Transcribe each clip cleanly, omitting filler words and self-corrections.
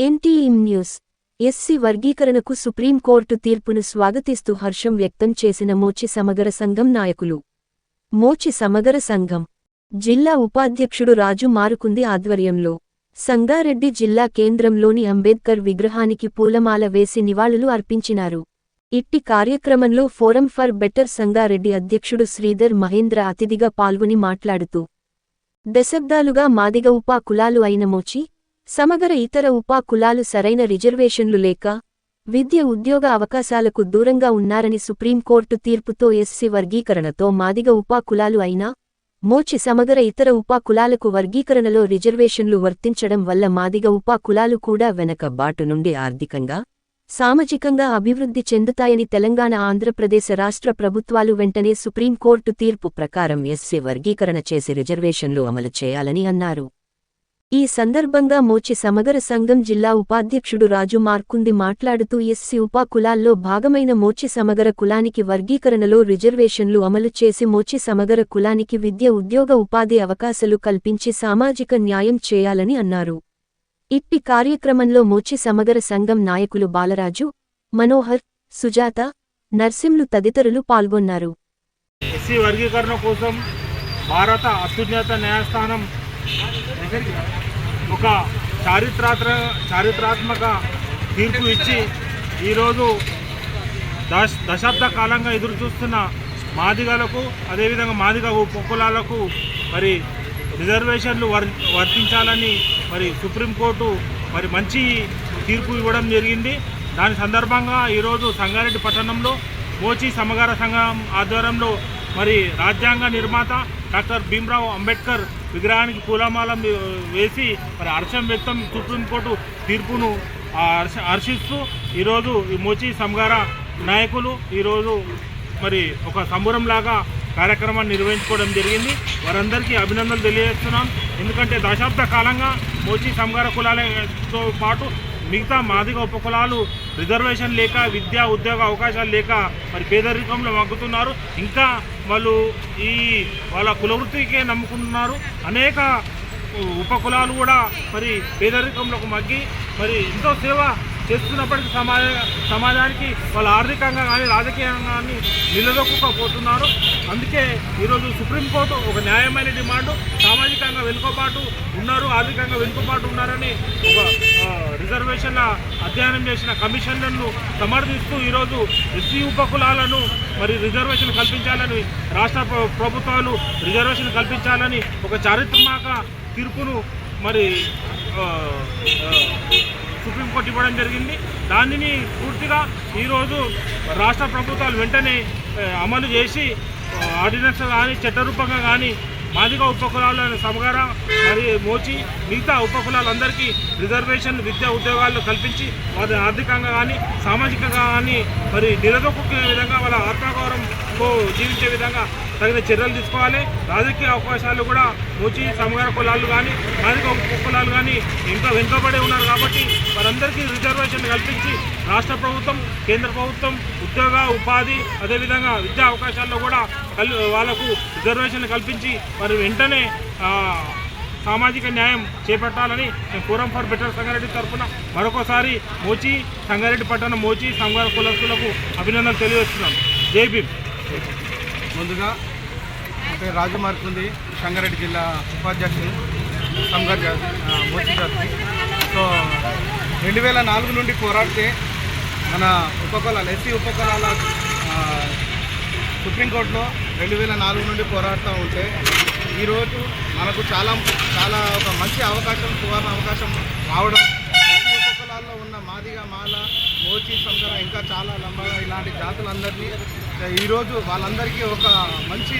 NTM news SC వర్గీకరణకు supreme court తీర్పును స్వాగతిస్తూ హర్షం వ్యక్తం చేసిన మోచి సమగర సంఘం నాయకులు. మోచి సమగర సంఘం జిల్లా ఉపాధ్యక్షుడు రాజు మారుకుంది ఆధ్వర్యంలో సంగారెడ్డి జిల్లా కేంద్రంలోని అంబేద్కర్ విగ్రహానికి పూలమాల వేసి నివాళులు అర్పించినారు. ఇట్టి కార్యక్రమంలో ఫోరం ఫర్ బెటర్ సంగారెడ్డి అధ్యక్షుడు శ్రీధర్ మహేంద్ర అతిథిగా పాల్గొని మాట్లాడుతూ, దశాబ్దాలుగా మాదిగ ఉపా కులాలు అయిన మోచి సమగర ఇతర ఉపా కులాలు సరైన రిజర్వేషన్లు లేక విద్య ఉద్యోగ అవకాశాలకు దూరంగా ఉన్నారని సుప్రీంకోర్టు తీర్పుతో ఎస్సీ వర్గీకరణతో మాదిగ ఉపా కులాలు అయినా మోచి సమగర ఇతర ఉపా కులాలకు వర్గీకరణలో రిజర్వేషన్లు వర్తించడం వల్ల మాదిగ ఉపా కులాలు కూడా వెనకబాటు నుండి ఆర్థికంగా సామాజికంగా అభివృద్ధి చెందుతాయని తెలంగాణ ఆంధ్రప్రదేశ్ రాష్ట్ర ప్రభుత్వాలు వెంటనే సుప్రీంకోర్టు తీర్పు ప్రకారం ఎస్సీ వర్గీకరణ చేసి రిజర్వేషన్లు అమలు చేయాలని అన్నారు. ఈ సందర్భంగా మోచి సమగర సంఘం జిల్లా ఉపాధ్యక్షుడు రాజు మార్కుంది మాట్లాడుతూ ఎస్సీ ఉపా కులాల్లో భాగమైన మోచి సమగర కులానికి వర్గీకరణలో రిజర్వేషన్లు అమలు చేసి మోచి సమగర కులానికి విద్య ఉద్యోగ ఉపాధి అవకాశాలు కల్పించి సామాజిక న్యాయం చేయాలని అన్నారు. ఇట్టి కార్యక్రమంలో మోచి సమగర సంఘం నాయకులు బాలరాజు, మనోహర్, సుజాత, నర్సింలు తదితరులు పాల్గొన్నారు. ఎస్సీ వర్గీకరణ కోసం భారత అత్యున్నత న్యాయస్థానం ఒక చారిత్రాత్మక తీర్పు ఇచ్చి ఈరోజు దశాబ్ద కాలంగా ఎదురుచూస్తున్న మాదిగలకు అదేవిధంగా మాదిగ ఉపకులాలకు మరి రిజర్వేషన్లు వర్తించాలని మరి సుప్రీంకోర్టు మరి మంచి తీర్పు ఇవ్వడం జరిగింది. దాని సందర్భంగా ఈరోజు సంగారెడ్డి పట్టణంలో మోచి సమగార సంఘం ఆధ్వర్యంలో మరి రాజ్యాంగ నిర్మాత డాక్టర్ భీమ్రావ్ అంబేద్కర్ విగ్రహానికి పూలమాల వేసి మరి హర్షం వ్యక్తం సుప్రీంకోర్టు తీర్పును హర్షిస్తూ ఈరోజు ఈ మోచి సమగార నాయకులు ఈరోజు మరి ఒక సంబురంలాగా కార్యక్రమాన్ని నిర్వహించుకోవడం జరిగింది. వారందరికీ అభినందనలు తెలియజేస్తున్నాం. ఎందుకంటే దశాబ్ద కాలంగా మోచి సమగార కులాలతో పాటు మిగతా మాదిగ ఉపకులాలు రిజర్వేషన్ లేక విద్యా ఉద్యోగ అవకాశాలు లేక మరి పేదరికంలో మగ్గుతున్నారు. ఇంకా వాళ్ళు వాళ్ళ కులవృత్తికే నమ్ముకుంటున్నారు. అనేక ఉపకులాలు కూడా మరి పేదరికంలోకి మగ్గి మరి ఎంతో సేవ చేస్తున్నప్పటికీ సమాజానికి వాళ్ళు ఆర్థికంగా కానీ రాజకీయంగా కానీ నిలదొక్కుపోతున్నారు. అందుకే ఈరోజు సుప్రీంకోర్టు ఒక న్యాయమైన డిమాండు, సామాజికంగా వెనుకబాటు ఉన్నారు, ఆర్థికంగా వెనుకబాటు ఉన్నారని ఒక రిజర్వేషన్ల అధ్యయనం చేసిన కమిషన్లను సమర్థిస్తూ ఈరోజు ఎస్సీ ఉపకులాలను మరి రిజర్వేషన్ కల్పించాలని రాష్ట్ర ప్రభుత్వాలు రిజర్వేషన్ కల్పించాలని ఒక చారిత్రాత్మక తీర్పును మరి సుప్రీంకోర్టు ఇవ్వడం జరిగింది. దానిని పూర్తిగా ఈరోజు రాష్ట్ర ప్రభుత్వాలు వెంటనే అమలు చేసి ఆర్డినెన్స్ కానీ చట్టరూపంగా కానీ మాదిగ ఉపకులాలను సమగార మరి మోచి మిగతా ఉపకులాలందరికీ రిజర్వేషన్ విద్యా ఉద్యోగాలు కల్పించి వారి ఆర్థికంగా కానీ సామాజికంగా కానీ మరి నిలదొక్కునే విధంగా వాళ్ళ ఆత్మగౌరవంతో జీవించే విధంగా తగిన చర్యలు తీసుకోవాలి. రాజకీయ అవకాశాలు కూడా మోచి సమగార కులాలు కానీ మాదిగ ఉపకులాలు కానీ ఇంకా వెనుకబడి ఉన్నారు. కాబట్టి వారందరికీ రిజర్వేషన్ కల్పించి రాష్ట్ర ప్రభుత్వం, కేంద్ర ప్రభుత్వం ఉద్యోగ ఉపాధి అదేవిధంగా విద్యా అవకాశాల్లో కూడా వాళ్ళకు రిజర్వేషన్ కల్పించి మరి వెంటనే సామాజిక న్యాయం చేపట్టాలని మేము ఫోరం ఫర్ బెటర్ సంగారెడ్డి తరఫున మరొకసారి మోచి సంగారెడ్డి పట్టణం మోచి సమగార కులస్తులకు అభినందనలు తెలియజేస్తున్నాం. జై భీమ్. ముందుగా పేరు రాజు మార్కుంది, సంగారెడ్డి జిల్లా ఉపాధ్యక్షుడు సంగారెడ్డి మోచి జాతి. సో 2004 నుండి పోరాడితే మన ఉపకులాలు ఎస్సీ ఉపకులాల సుప్రీంకోర్టులో 2004 నుండి పోరాడుతూ ఉంటే ఈరోజు మనకు చాలా ఒక మంచి అవకాశం, సువర్ణ అవకాశం రావడం. ఎస్సీ ఉపకులాల్లో ఉన్న మాదిగ, మాల, మోచి, సంగర ఇంకా చాలా లంబగా ఇలాంటి జాతులందరినీ ఈరోజు వాళ్ళందరికీ ఒక మంచి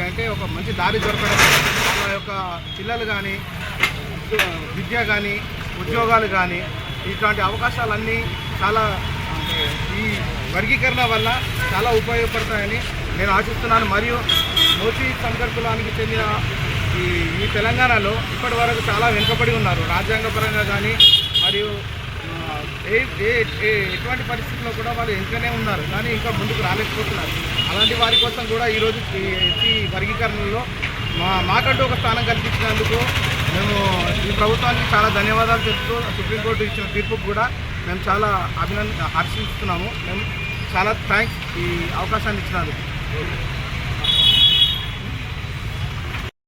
అంటే ఒక మంచి దారి దొరకడం, వాళ్ళ యొక్క పిల్లలు కానీ విద్య కానీ ఉద్యోగాలు కానీ ఇట్లాంటి అవకాశాలన్నీ చాలా ఈ వర్గీకరణ వల్ల చాలా ఉపయోగపడతాయని నేను ఆశిస్తున్నాను. మరియు మోచి సమగర కులానికి చెందిన ఈ తెలంగాణలో ఇప్పటి వరకు చాలా వెనుకబడి ఉన్నారు రాజ్యాంగపరంగా కానీ, మరియు ఎటువంటి పరిస్థితుల్లో కూడా వాళ్ళు వెనుకనే ఉన్నారు కానీ ఇంకా ముందుకు రాలేకపోతున్నారు. అలాంటి వారి కోసం కూడా ఈరోజు ఈ వర్గీకరణలో మాకంటూ ఒక స్థానం కల్పించినందుకు మేము ఈ ప్రభుత్వానికి చాలా ధన్యవాదాలు చెప్తూ సుప్రీంకోర్టు ఇచ్చిన తీర్పుకు కూడా మేము చాలా హర్షిస్తున్నాము. మేము చాలా థ్యాంక్స్ ఈ అవకాశాన్ని ఇచ్చినందుకు.